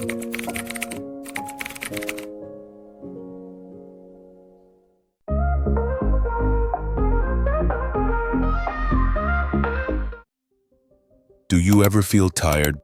Do you ever feel tired,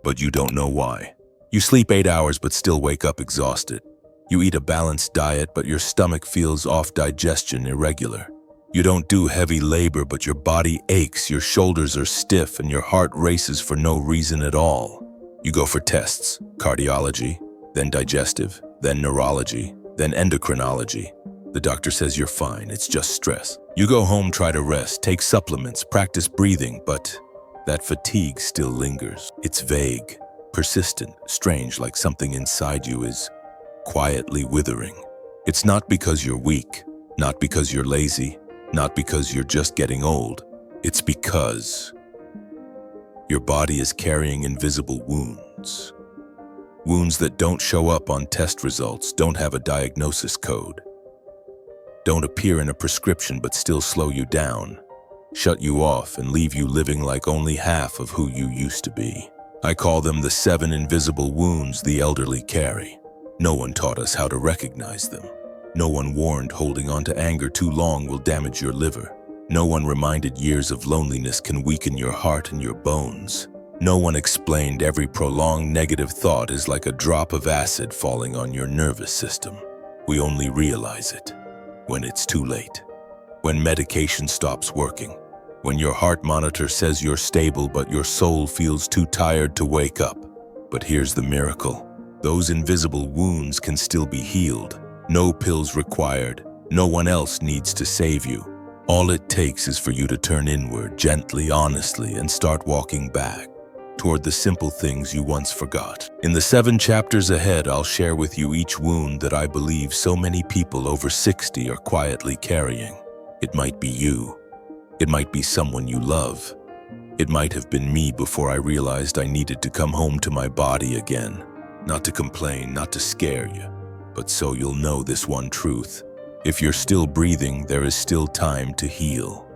but you don't know why? You sleep 8 hours but still wake up exhausted. You eat a balanced diet but your stomach feels off, digestion irregular. You don't do heavy labor but your body aches, your shoulders are stiff and your heart races for no reason at all. You go for tests, cardiology, then digestive, then neurology, then endocrinology. The doctor says you're fine, it's just stress. You go home, try to rest, take supplements, practice breathing, but that fatigue still lingers. It's vague, persistent, strange, like something inside you is quietly withering. It's not because you're weak, not because you're lazy, not because you're just getting old. It's because your body is carrying invisible wounds. Wounds that don't show up on test results, don't have a diagnosis code, don't appear in a prescription but still slow you down, shut you off and leave you living like only half of who you used to be. I call them the 7 invisible wounds the elderly carry. No one taught us how to recognize them. No one warned holding on to anger too long will damage your liver. No one reminded years of loneliness can weaken your heart and your bones. No one explained every prolonged negative thought is like a drop of acid falling on your nervous system. We only realize it when it's too late. When medication stops working. When your heart monitor says you're stable but your soul feels too tired to wake up. But here's the miracle. Those invisible wounds can still be healed. No pills required. No one else needs to save you. All it takes is for you to turn inward gently, honestly, and start walking back toward the simple things you once forgot. In the 7 chapters ahead, I'll share with you each wound that I believe so many people over 60 are quietly carrying. It might be you. It might be someone you love. It might have been me before I realized I needed to come home to my body again. Not to complain, not to scare you, but so you'll know this one truth. If you're still breathing, there is still time to heal.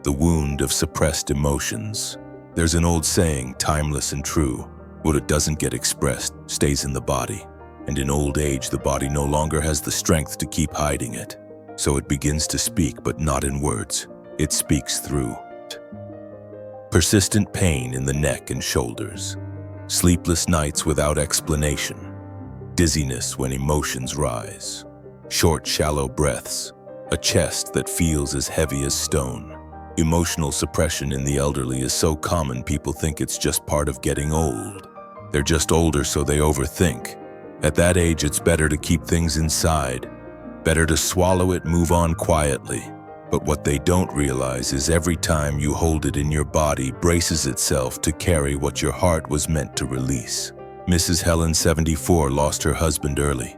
The wound of suppressed emotions. There's an old saying, timeless and true. What doesn't get expressed stays in the body. And in old age, the body no longer has the strength to keep hiding it. So it begins to speak, but not in words. It speaks through persistent pain in the neck and shoulders, sleepless nights without explanation, dizziness when emotions rise, short, shallow breaths, a chest that feels as heavy as stone. Emotional suppression in the elderly is so common people think it's just part of getting old. They're just older, so they overthink. At that age, it's better to keep things inside, better to swallow it, move on quietly. But what they don't realize is every time you hold it in your body braces itself to carry what your heart was meant to release. Mrs. Helen, 74, lost her husband early.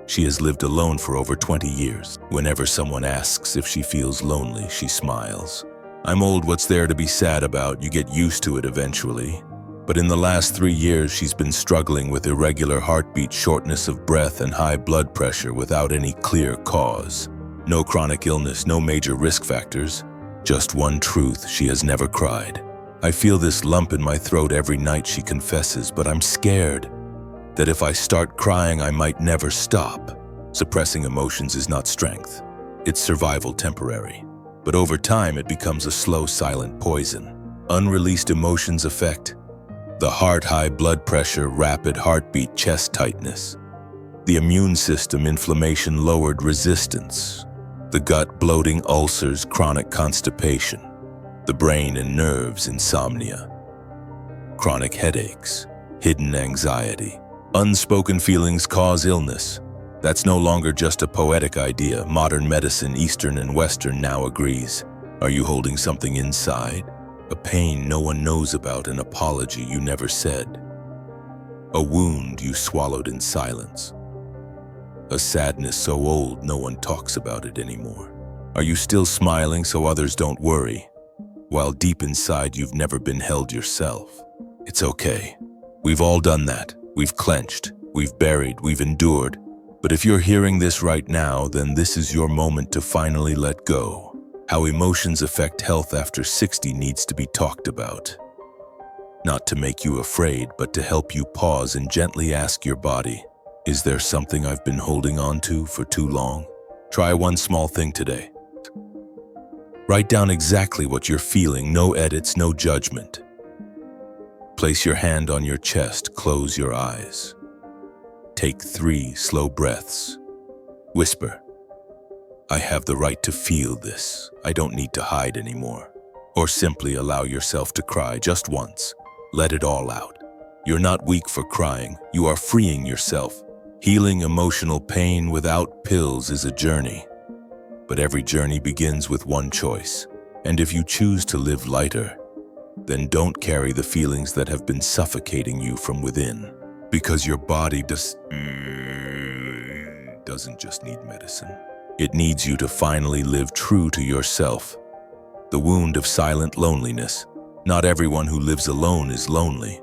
She has lived alone for over 20 years. Whenever someone asks if she feels lonely, she smiles. I'm old, what's there to be sad about? You get used to it eventually. But in the last 3 years, she's been struggling with irregular heartbeat, shortness of breath, and high blood pressure without any clear cause. No chronic illness, no major risk factors. Just one truth, she has never cried. I feel this lump in my throat every night, she confesses, but I'm scared that if I start crying, I might never stop. Suppressing emotions is not strength. It's survival temporary. But over time, it becomes a slow, silent poison. Unreleased emotions affect the heart, high blood pressure, rapid heartbeat, chest tightness. The immune system, inflammation, lowered resistance. The gut, bloating, ulcers, chronic constipation. The brain and nerves, insomnia. Chronic headaches, hidden anxiety. Unspoken feelings cause illness. That's no longer just a poetic idea. Modern medicine, Eastern and Western, now agrees. Are you holding something inside? A pain no one knows about, an apology you never said. A wound you swallowed in silence. A sadness so old no one talks about it anymore. Are you still smiling so others don't worry, while deep inside you've never been held yourself? It's okay. We've all done that. We've clenched, we've buried, we've endured. But if you're hearing this right now, then this is your moment to finally let go. How emotions affect health after 60 needs to be talked about. not to make you afraid, but to help you pause and gently ask your body, is there something I've been holding on to for too long? Try one small thing today. Write down exactly what you're feeling, no edits, no judgment. Place your hand on your chest, close your eyes. Take 3 slow breaths. Whisper, I have the right to feel this. I don't need to hide anymore. Or simply allow yourself to cry just once. Let it all out. You're not weak for crying. You are freeing yourself. Healing emotional pain without pills is a journey. But every journey begins with one choice. And if you choose to live lighter, then don't carry the feelings that have been suffocating you from within. Because your body doesn't just need medicine. It needs you to finally live true to yourself. The wound of silent loneliness. Not everyone who lives alone is lonely.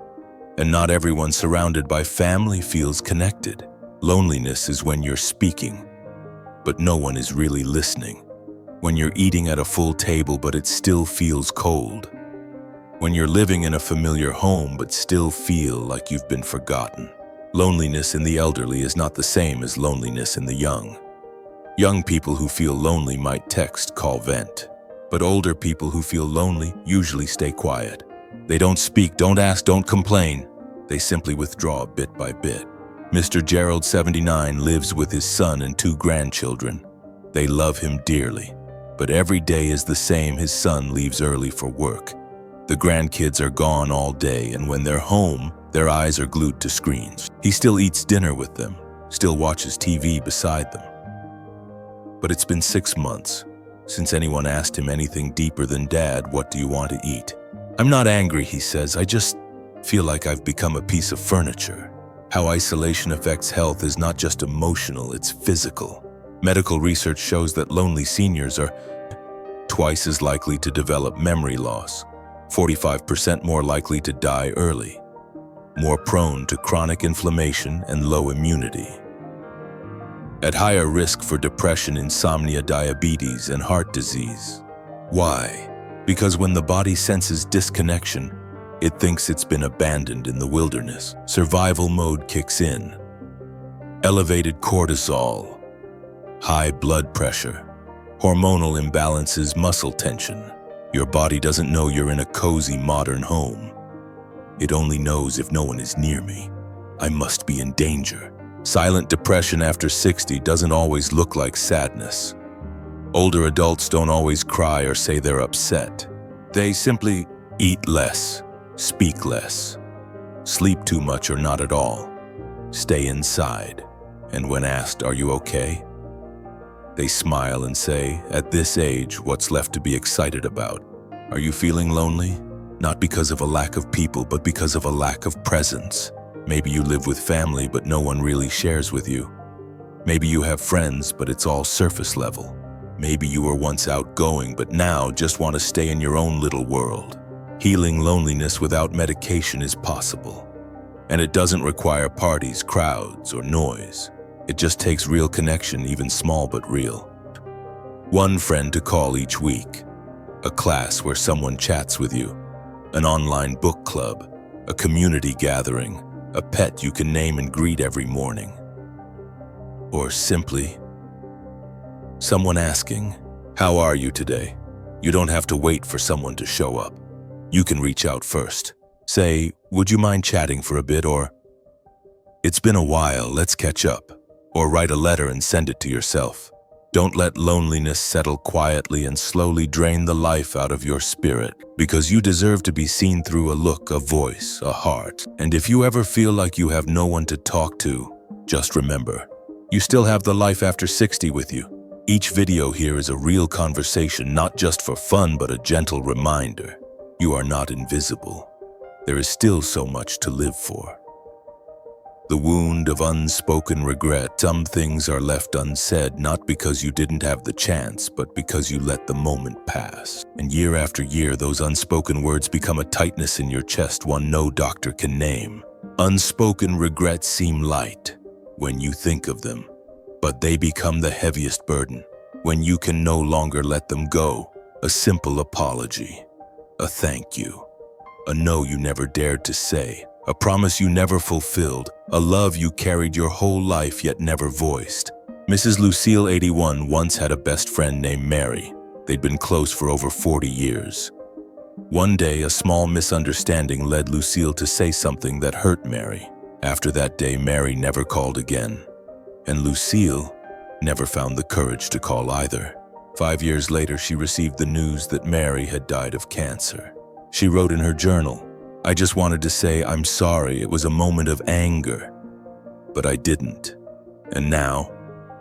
And not everyone surrounded by family feels connected. Loneliness is when you're speaking, but no one is really listening. When you're eating at a full table, but it still feels cold. When you're living in a familiar home, but still feel like you've been forgotten. Loneliness in the elderly is not the same as loneliness in the young. Young people who feel lonely might text, call, vent. But older people who feel lonely usually stay quiet. They don't speak, don't ask, don't complain. They simply withdraw bit by bit. Mr. Gerald, 79, lives with his son and 2 grandchildren. They love him dearly. But every day is the same. His son leaves early for work. The grandkids are gone all day, and when they're home, their eyes are glued to screens. He still eats dinner with them, still watches TV beside them. But it's been 6 months since anyone asked him anything deeper than, Dad, what do you want to eat? I'm not angry, he says. I just feel like I've become a piece of furniture. How isolation affects health is not just emotional, it's physical. Medical research shows that lonely seniors are twice as likely to develop memory loss, 45% more likely to die early, more prone to chronic inflammation and low immunity, at higher risk for depression, insomnia, diabetes, and heart disease. Why? Because when the body senses disconnection, it thinks it's been abandoned in the wilderness. Survival mode kicks in. Elevated cortisol, high blood pressure, hormonal imbalances, muscle tension. Your body doesn't know you're in a cozy modern home. It only knows if no one is near me, I must be in danger. Silent depression after 60 doesn't always look like sadness. Older adults don't always cry or say they're upset. They simply eat less, speak less, sleep too much or not at all, stay inside, and when asked, are you okay? They smile and say, at this age, what's left to be excited about? Are you feeling lonely? Not because of a lack of people, but because of a lack of presence. Maybe you live with family, but no one really shares with you. Maybe you have friends, but it's all surface level. Maybe you were once outgoing, but now just want to stay in your own little world. Healing loneliness without medication is possible. And it doesn't require parties, crowds, or noise. It just takes real connection, even small but real. One friend to call each week. A class where someone chats with you. An online book club. A community gathering. A pet you can name and greet every morning. Or simply, someone asking, how are you today? You don't have to wait for someone to show up. You can reach out first. Say, would you mind chatting for a bit? Or, it's been a while, let's catch up. Or write a letter and send it to yourself. Don't let loneliness settle quietly and slowly drain the life out of your spirit, because you deserve to be seen through a look, a voice, a heart. And if you ever feel like you have no one to talk to, just remember, you still have the life after 60 with you. Each video here is a real conversation, not just for fun, but a gentle reminder. You are not invisible. There is still so much to live for. The wound of unspoken regret. Some things are left unsaid, not because you didn't have the chance, but because you let the moment pass. And year after year, those unspoken words become a tightness in your chest, one no doctor can name. Unspoken regrets seem light when you think of them, but they become the heaviest burden when you can no longer let them go. A simple apology, a thank you, a no you never dared to say, a promise you never fulfilled, a love you carried your whole life yet never voiced. Mrs. Lucille, 81, once had a best friend named Mary. They'd been close for over 40 years. One day, a small misunderstanding led Lucille to say something that hurt Mary. After that day, Mary never called again. And Lucille never found the courage to call either. 5 years later, she received the news that Mary had died of cancer. She wrote in her journal, "I just wanted to say I'm sorry, it was a moment of anger. But I didn't. And now,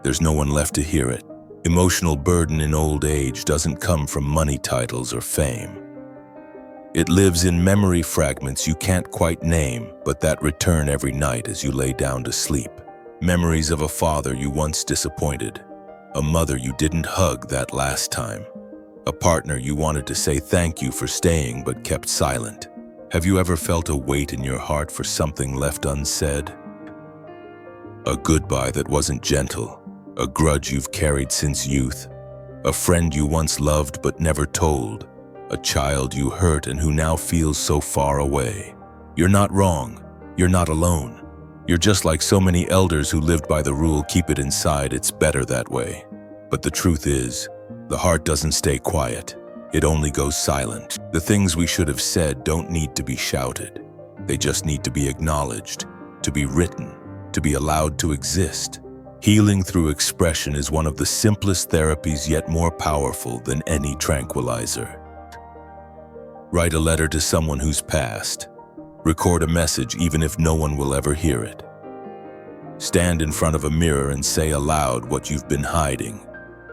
there's no one left to hear it. Emotional burden in old age doesn't come from money, titles, or fame. It lives in memory fragments you can't quite name, but that return every night as you lay down to sleep. Memories of a father you once disappointed, a mother you didn't hug that last time, a partner you wanted to say thank you for staying but kept silent. Have you ever felt a weight in your heart for something left unsaid? A goodbye that wasn't gentle, a grudge you've carried since youth, a friend you once loved but never told, a child you hurt and who now feels so far away. You're not wrong. You're not alone. You're just like so many elders who lived by the rule, keep it inside, it's better that way. But the truth is, the heart doesn't stay quiet. It only goes silent. The things we should have said don't need to be shouted. They just need to be acknowledged, to be written, to be allowed to exist. Healing through expression is one of the simplest therapies, yet more powerful than any tranquilizer. Write a letter to someone who's passed. Record a message even if no one will ever hear it. Stand in front of a mirror and say aloud what you've been hiding.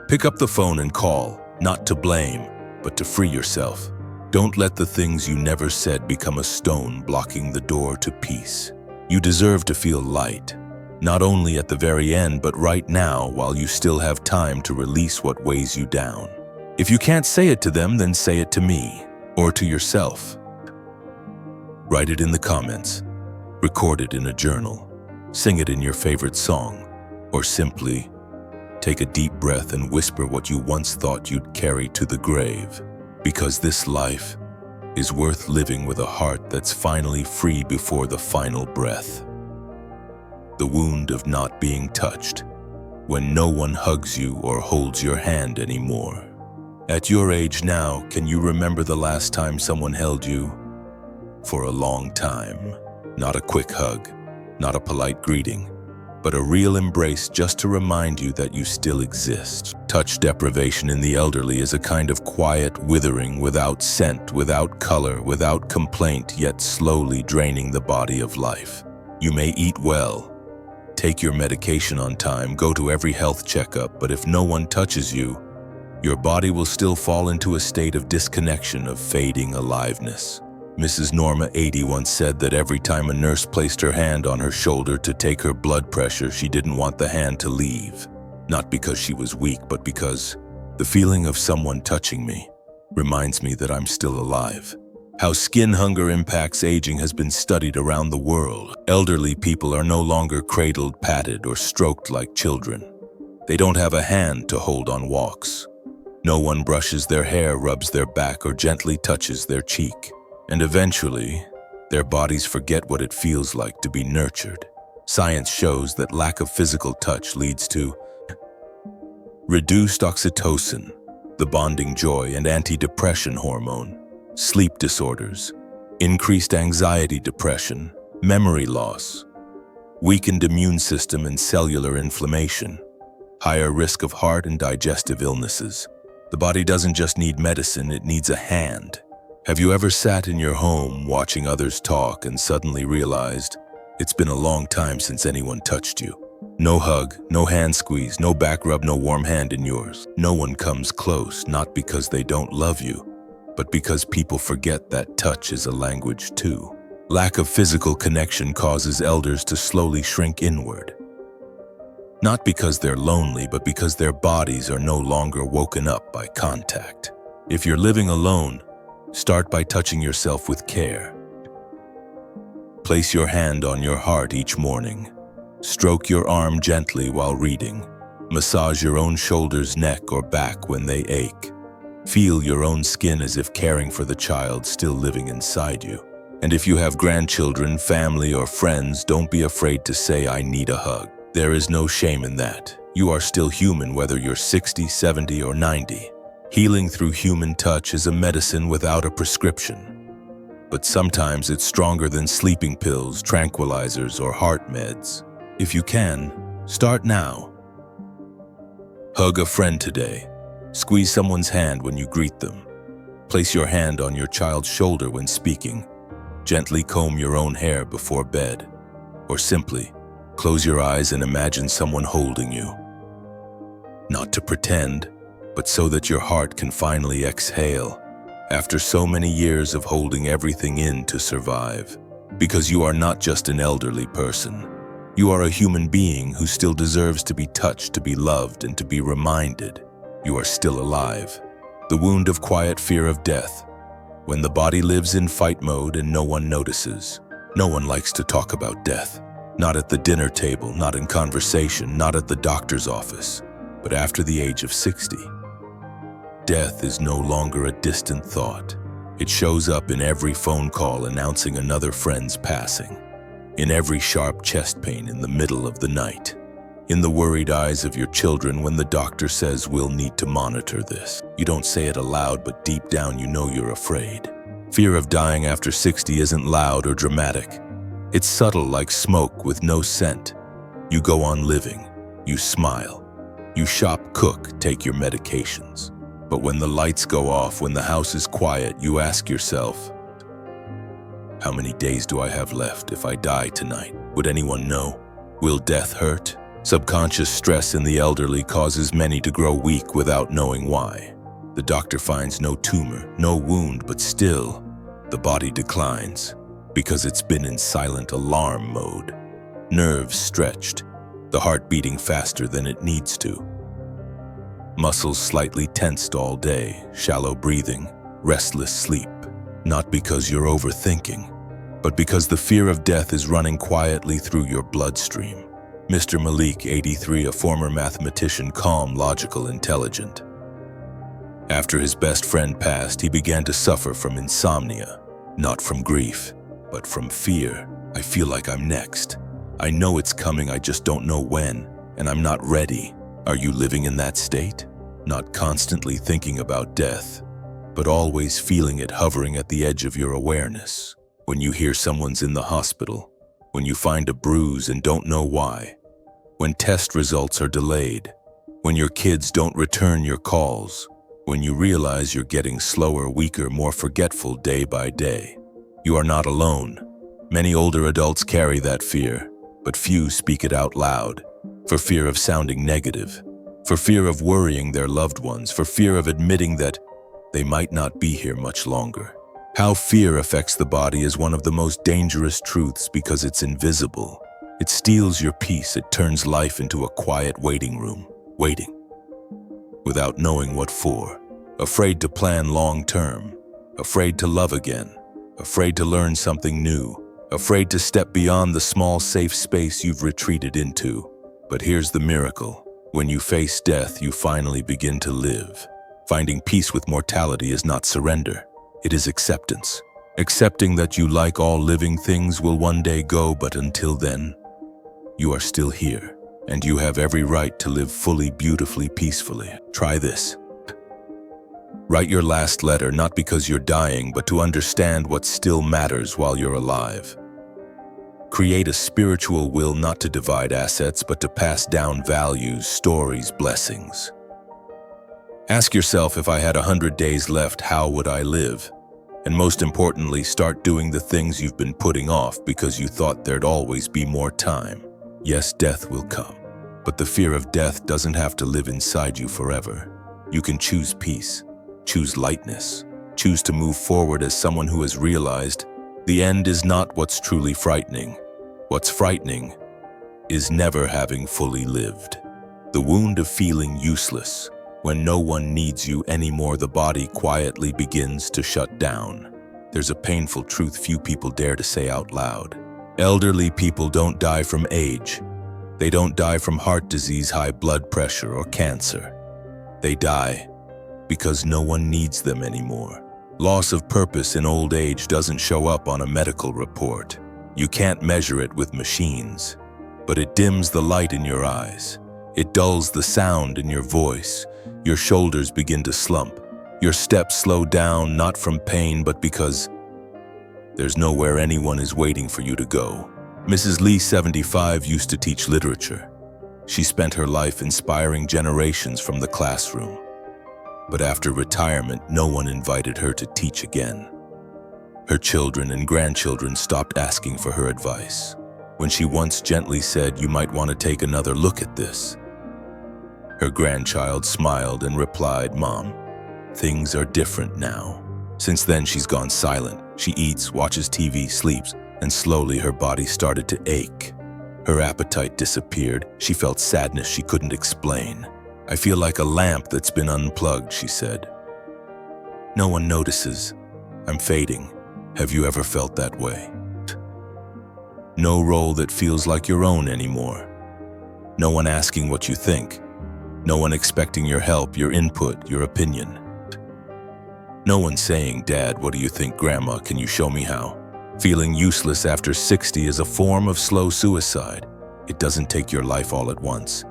Pick up the phone and call, not to blame, but to free yourself. Don't let the things you never said become a stone blocking the door to peace. You deserve to feel light, not only at the very end, but right now while you still have time to release what weighs you down. If you can't say it to them, then say it to me. Or to yourself. Write it in the comments, record it in a journal, sing it in your favorite song, or simply take a deep breath and whisper what you once thought you'd carry to the grave. Because this life is worth living with a heart that's finally free before the final breath. The wound of not being touched, when no one hugs you or holds your hand anymore. At your age now, can you remember the last time someone held you? For a long time. Not a quick hug, not a polite greeting, but a real embrace just to remind you that you still exist. Touch deprivation in the elderly is a kind of quiet withering without scent, without color, without complaint, yet slowly draining the body of life. You may eat well, take your medication on time, go to every health checkup, but if no one touches you, your body will still fall into a state of disconnection, of fading aliveness. Mrs. Norma, 80, once said that every time a nurse placed her hand on her shoulder to take her blood pressure, she didn't want the hand to leave. Not because she was weak, but because the feeling of someone touching me reminds me that I'm still alive. How skin hunger impacts aging has been studied around the world. Elderly people are no longer cradled, patted, or stroked like children. They don't have a hand to hold on walks. No one brushes their hair, rubs their back, or gently touches their cheek. And eventually, their bodies forget what it feels like to be nurtured. Science shows that lack of physical touch leads to reduced oxytocin, the bonding joy and anti-depression hormone, sleep disorders, increased anxiety, depression, memory loss, weakened immune system and cellular inflammation, higher risk of heart and digestive illnesses. The body doesn't just need medicine, it needs a hand. Have you ever sat in your home watching others talk and suddenly realized it's been a long time since anyone touched you? No hug, no hand squeeze, no back rub, no warm hand in yours. No one comes close, not because they don't love you, but because people forget that touch is a language too. Lack of physical connection causes elders to slowly shrink inward. Not because they're lonely, but because their bodies are no longer woken up by contact. If you're living alone, start by touching yourself with care. Place your hand on your heart each morning. Stroke your arm gently while reading. Massage your own shoulders, neck, or back when they ache. Feel your own skin as if caring for the child still living inside you. And if you have grandchildren, family, or friends, don't be afraid to say, "I need a hug." There is no shame in that. You are still human whether you're 60, 70, or 90. Healing through human touch is a medicine without a prescription. But sometimes it's stronger than sleeping pills, tranquilizers, or heart meds. If you can, start now. Hug a friend today. Squeeze someone's hand when you greet them. Place your hand on your child's shoulder when speaking. Gently comb your own hair before bed. Or simply, close your eyes and imagine someone holding you. Not to pretend, but so that your heart can finally exhale after so many years of holding everything in to survive. Because you are not just an elderly person. You are a human being who still deserves to be touched, to be loved, and to be reminded you are still alive. The wound of quiet fear of death. When the body lives in fight mode and no one notices. No one likes to talk about death. Not at the dinner table, not in conversation, not at the doctor's office. But after the age of 60, death is no longer a distant thought. It shows up in every phone call announcing another friend's passing. In every sharp chest pain in the middle of the night. In the worried eyes of your children when the doctor says, "We'll need to monitor this." You don't say it aloud, but deep down you know you're afraid. Fear of dying after 60 isn't loud or dramatic. It's subtle like smoke with no scent. You go on living. You smile. You shop, cook, take your medications. But when the lights go off, when the house is quiet, you ask yourself, how many days do I have left? If I die tonight, would anyone know? Will death hurt? Subconscious stress in the elderly causes many to grow weak without knowing why. The doctor finds no tumor, no wound, but still, the body declines because it's been in silent alarm mode. Nerves stretched, the heart beating faster than it needs to. Muscles slightly tensed all day, shallow breathing, restless sleep. Not because you're overthinking, but because the fear of death is running quietly through your bloodstream. Mr. Malik, 83, a former mathematician, calm, logical, intelligent. After his best friend passed, he began to suffer from insomnia, not from grief, but from fear. I feel like I'm next. I know it's coming, I just don't know when, and I'm not ready. Are you living in that state? Not constantly thinking about death, but always feeling it hovering at the edge of your awareness. When you hear someone's in the hospital, when you find a bruise and don't know why, when test results are delayed, when your kids don't return your calls, when you realize you're getting slower, weaker, more forgetful day by day. You are not alone. Many older adults carry that fear, but few speak it out loud, for fear of sounding negative, for fear of worrying their loved ones, for fear of admitting that they might not be here much longer. How fear affects the body is one of the most dangerous truths because it's invisible. It steals your peace, it turns life into a quiet waiting room, waiting, without knowing what for, afraid to plan long term, afraid to love again, afraid to learn something new, afraid to step beyond the small safe space you've retreated into. But here's the miracle. When you face death, you finally begin to live. Finding peace with mortality is not surrender. It is acceptance. Accepting that you, like all living things, will one day go, but until then, you are still here, and you have every right to live fully, beautifully, peacefully. Try this. Write your last letter, not because you're dying, but to understand what still matters while you're alive. Create a spiritual will, not to divide assets, but to pass down values, stories, blessings. Ask yourself, if I had 100 days left, how would I live? And most importantly, start doing the things you've been putting off because you thought there'd always be more time. Yes, death will come, but the fear of death doesn't have to live inside you forever. You can choose peace, choose lightness, choose to move forward as someone who has realized the end is not what's truly frightening. What's frightening is never having fully lived. The wound of feeling useless. When no one needs you anymore, the body quietly begins to shut down. There's a painful truth few people dare to say out loud. Elderly people don't die from age. They don't die from heart disease, high blood pressure, or cancer. They die because no one needs them anymore. Loss of purpose in old age doesn't show up on a medical report. You can't measure it with machines, but it dims the light in your eyes. It dulls the sound in your voice. Your shoulders begin to slump. Your steps slow down, not from pain, but because there's nowhere anyone is waiting for you to go. Mrs. Lee, 75, used to teach literature. She spent her life inspiring generations from the classroom. But after retirement, no one invited her to teach again. Her children and grandchildren stopped asking for her advice. When she once gently said, "You might want to take another look at this," her grandchild smiled and replied, "Mom, things are different now." Since then, she's gone silent. She eats, watches TV, sleeps, and slowly her body started to ache. Her appetite disappeared. She felt sadness she couldn't explain. "I feel like a lamp that's been unplugged," she said. "No one notices. I'm fading. Have you ever felt that way? No role that feels like your own anymore. No one asking what you think. No one expecting your help, your input, your opinion. No one saying, 'Dad, what do you think? Grandma, can you show me how?' Feeling useless after 60 is a form of slow suicide. It doesn't take your life all at once,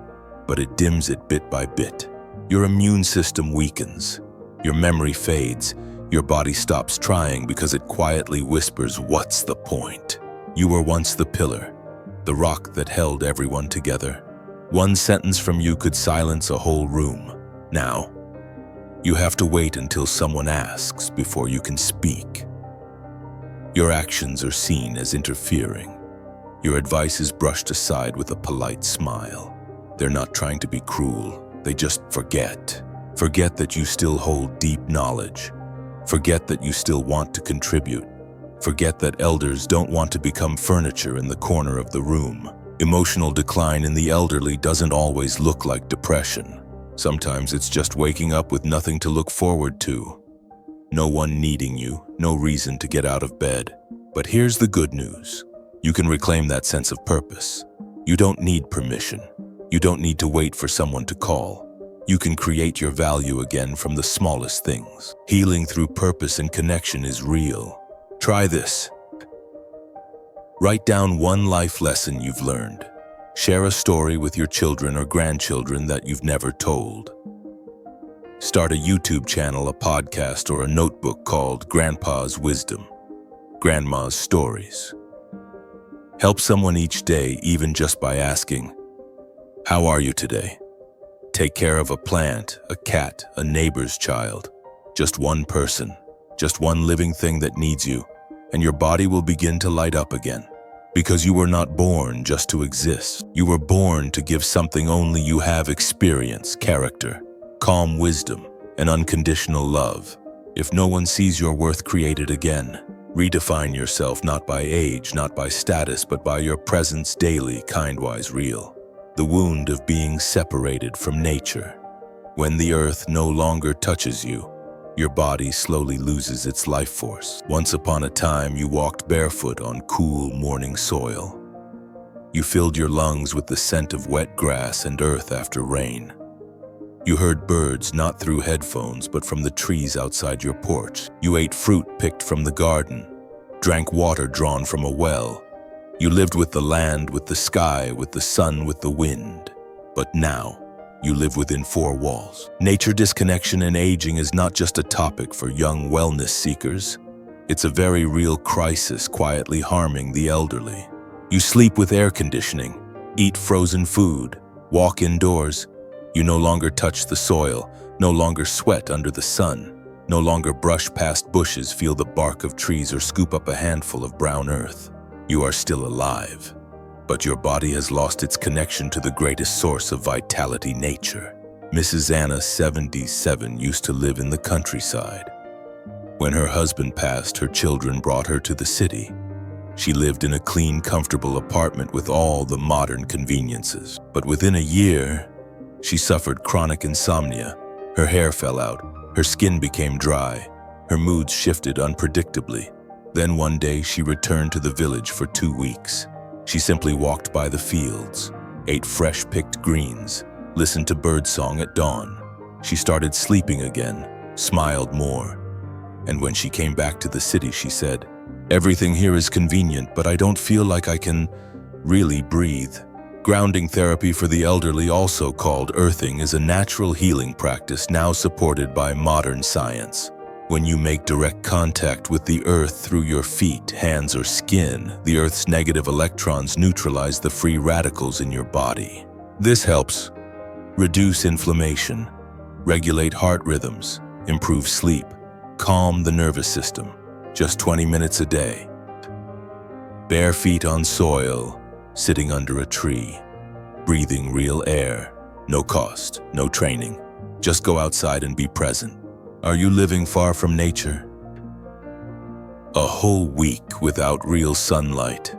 but it dims it bit by bit. Your immune system weakens. Your memory fades. Your body stops trying because it quietly whispers, 'What's the point?' You were once the pillar, the rock that held everyone together. One sentence from you could silence a whole room. Now, you have to wait until someone asks before you can speak. Your actions are seen as interfering. Your advice is brushed aside with a polite smile. They're not trying to be cruel. They just forget. Forget that you still hold deep knowledge. Forget that you still want to contribute. Forget that elders don't want to become furniture in the corner of the room. Emotional decline in the elderly doesn't always look like depression. Sometimes it's just waking up with nothing to look forward to. No one needing you, no reason to get out of bed. But here's the good news. You can reclaim that sense of purpose. You don't need permission. You don't need to wait for someone to call. You can create your value again from the smallest things. Healing through purpose and connection is real. Try this. Write down one life lesson you've learned. Share a story with your children or grandchildren that you've never told. Start a YouTube channel, a podcast, or a notebook called Grandpa's Wisdom, Grandma's Stories. Help someone each day, even just by asking, "How are you today?" Take care of a plant, a cat, a neighbor's child. Just one person, just one living thing that needs you, and your body will begin to light up again. Because you were not born just to exist. You were born to give something only you have: experience, character, calm wisdom, and unconditional love. If no one sees your worth, create it again. Redefine yourself not by age, not by status, but by your presence daily, kindwise real. The wound of being separated from nature. When the earth no longer touches you, your body slowly loses its life force. Once upon a time, you walked barefoot on cool morning soil. You filled your lungs with the scent of wet grass and earth after rain. You heard birds not through headphones but from the trees outside your porch. You ate fruit picked from the garden, drank water drawn from a well. You lived with the land, with the sky, with the sun, with the wind. But now, you live within four walls. Nature disconnection and aging is not just a topic for young wellness seekers. It's a very real crisis quietly harming the elderly. You sleep with air conditioning, eat frozen food, walk indoors. You no longer touch the soil, no longer sweat under the sun, no longer brush past bushes, feel the bark of trees, or scoop up a handful of brown earth. You are still alive, but your body has lost its connection to the greatest source of vitality, nature. Mrs. Anna, 77, used to live in the countryside. When her husband passed, her children brought her to the city. She lived in a clean, comfortable apartment with all the modern conveniences. But within a year, she suffered chronic insomnia. Her hair fell out, her skin became dry, her moods shifted unpredictably. Then one day she returned to the village for 2 weeks. She simply walked by the fields, ate fresh picked greens, listened to birdsong at dawn. She started sleeping again, smiled more. And when she came back to the city, she said, "Everything here is convenient, but I don't feel like I can really breathe." Grounding therapy for the elderly, also called earthing, is a natural healing practice now supported by modern science. When you make direct contact with the earth through your feet, hands, or skin, the earth's negative electrons neutralize the free radicals in your body. This helps reduce inflammation, regulate heart rhythms, improve sleep, calm the nervous system. Just 20 minutes a day. Bare feet on soil, sitting under a tree, breathing real air. No cost, no training. Just go outside and be present. Are you living far from nature? A whole week without real sunlight.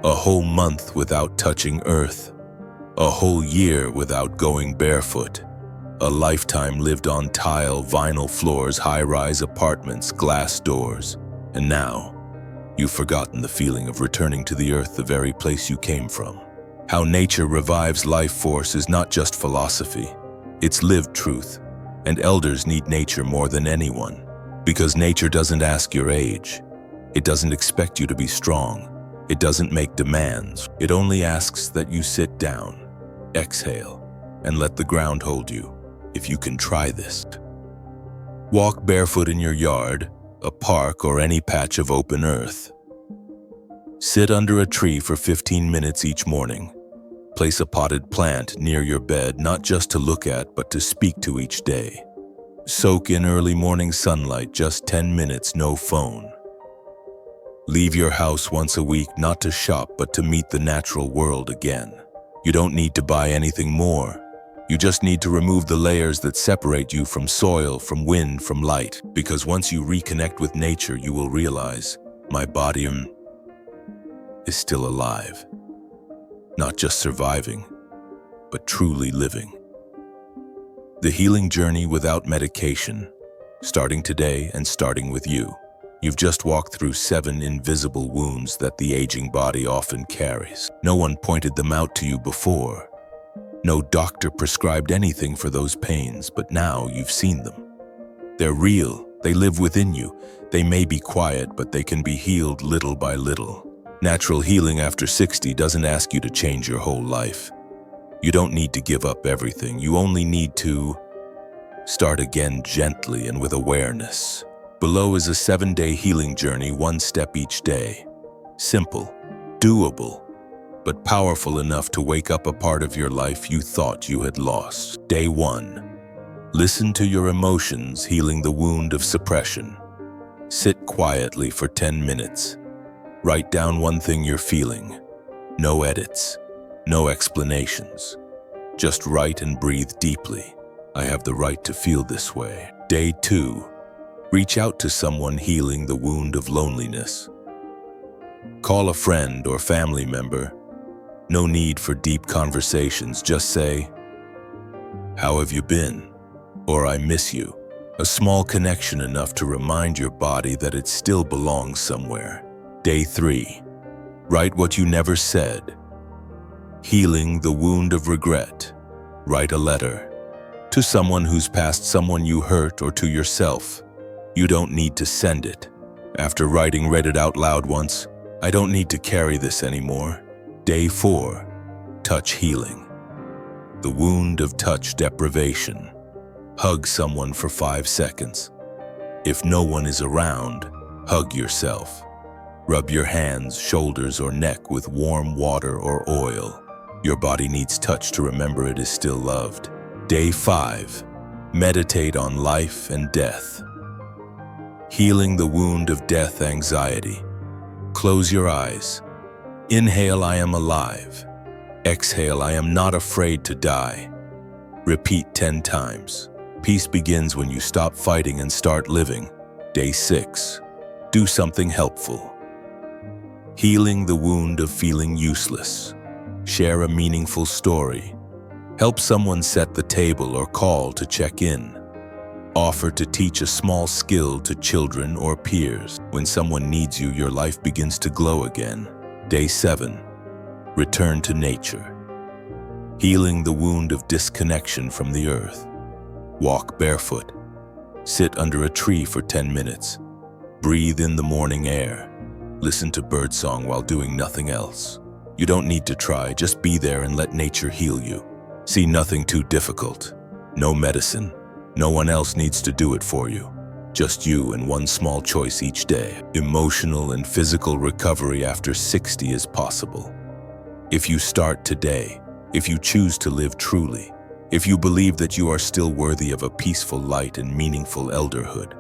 A whole month without touching earth. A whole year without going barefoot. A lifetime lived on tile, vinyl floors, high-rise apartments, glass doors. And now, you've forgotten the feeling of returning to the earth, the very place you came from. How nature revives life force is not just philosophy. It's lived truth. And elders need nature more than anyone. Because nature doesn't ask your age. It doesn't expect you to be strong. It doesn't make demands. It only asks that you sit down, exhale, and let the ground hold you. If you can try this. Walk barefoot in your yard, a park, or any patch of open earth. Sit under a tree for 15 minutes each morning. Place a potted plant near your bed, not just to look at, but to speak to each day. Soak in early morning sunlight, just 10 minutes, no phone. Leave your house once a week, not to shop, but to meet the natural world again. You don't need to buy anything more. You just need to remove the layers that separate you from soil, from wind, from light. Because once you reconnect with nature, you will realize, my body is still alive. Not just surviving, but truly living. The healing journey without medication, starting today and starting with you. You've just walked through 7 invisible wounds that the aging body often carries. No one pointed them out to you before. No doctor prescribed anything for those pains, but now you've seen them. They're real, they live within you. They may be quiet, but they can be healed little by little. Natural healing after 60 doesn't ask you to change your whole life. You don't need to give up everything. You only need to start again gently and with awareness. Below is a 7-day healing journey, 1 step each day. Simple, doable, but powerful enough to wake up a part of your life you thought you had lost. Day 1. Listen to your emotions, healing the wound of suppression. Sit quietly for 10 minutes. Write down one thing you're feeling. No edits, no explanations. Just write and breathe deeply. I have the right to feel this way. Day 2. Reach out to someone, healing the wound of loneliness. Call a friend or family member. No need for deep conversations. Just say, "How have you been?" or "I miss you." A small connection enough to remind your body that it still belongs somewhere. Day 3. Write what you never said. Healing the wound of regret. Write a letter. To someone who's passed, someone you hurt, or to yourself. You don't need to send it. After writing, read it out loud once. I don't need to carry this anymore. Day 4. Touch healing. The wound of touch deprivation. Hug someone for 5 seconds. If no one is around, hug yourself. Rub your hands, shoulders, or neck with warm water or oil. Your body needs touch to remember it is still loved. Day 5. Meditate on life and death. Healing the wound of death anxiety. Close your eyes. Inhale, I am alive. Exhale, I am not afraid to die. Repeat 10 times. Peace begins when you stop fighting and start living. Day 6. Do something helpful. Healing the wound of feeling useless. Share a meaningful story. Help someone set the table or call to check in. Offer to teach a small skill to children or peers. When someone needs you, your life begins to glow again. Day 7. Return to nature. Healing the wound of disconnection from the earth. Walk barefoot. Sit under a tree for 10 minutes. Breathe in the morning air. Listen to birdsong while doing nothing else. You don't need to try, just be there and let nature heal you. See nothing too difficult. No medicine. No one else needs to do it for you. Just you and one small choice each day. Emotional and physical recovery after 60 is possible. If you start today, if you choose to live truly, if you believe that you are still worthy of a peaceful light and meaningful elderhood,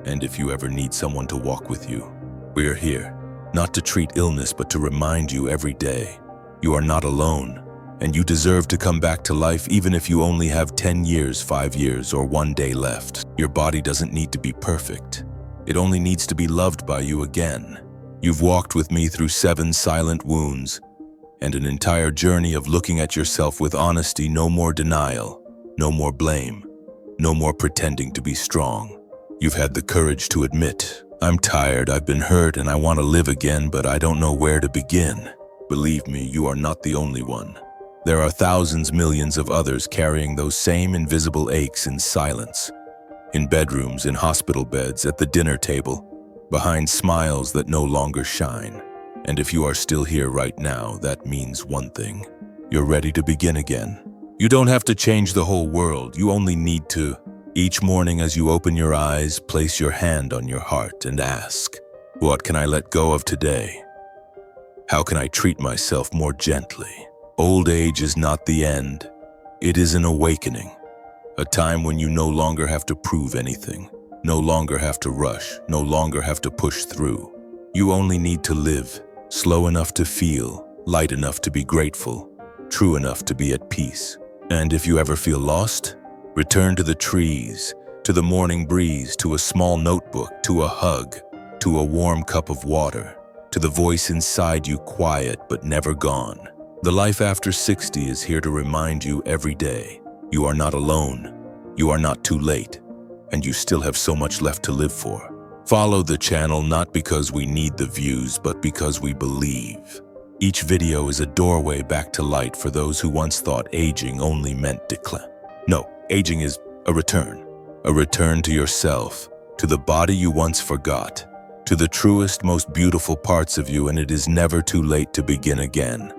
and if you ever need someone to walk with you, we are here, not to treat illness but to remind you every day, you are not alone, and you deserve to come back to life even if you only have 10 years, 5 years, or 1 day left. Your body doesn't need to be perfect. It only needs to be loved by you again. You've walked with me through 7 silent wounds, and an entire journey of looking at yourself with honesty. No more denial, no more blame, no more pretending to be strong. You've had the courage to admit, I'm tired, I've been hurt, and I want to live again, but I don't know where to begin. Believe me, you are not the only one. There are thousands, millions of others carrying those same invisible aches in silence. In bedrooms, in hospital beds, at the dinner table, behind smiles that no longer shine. And if you are still here right now, that means one thing. You're ready to begin again. You don't have to change the whole world, you only need to. Each morning as you open your eyes, place your hand on your heart and ask, what can I let go of today? How can I treat myself more gently? Old age is not the end. It is an awakening. A time when you no longer have to prove anything, no longer have to rush, no longer have to push through. You only need to live, slow enough to feel, light enough to be grateful, true enough to be at peace. And if you ever feel lost, return to the trees, to the morning breeze, to a small notebook, to a hug, to a warm cup of water, to the voice inside you, quiet but never gone. The life after 60 is here to remind you every day, you are not alone, you are not too late, and you still have so much left to live for. Follow the channel not because we need the views, but because we believe. Each video is a doorway back to light for those who once thought aging only meant decline. No, aging is a return to yourself, to the body you once forgot, to the truest, most beautiful parts of you, and it is never too late to begin again.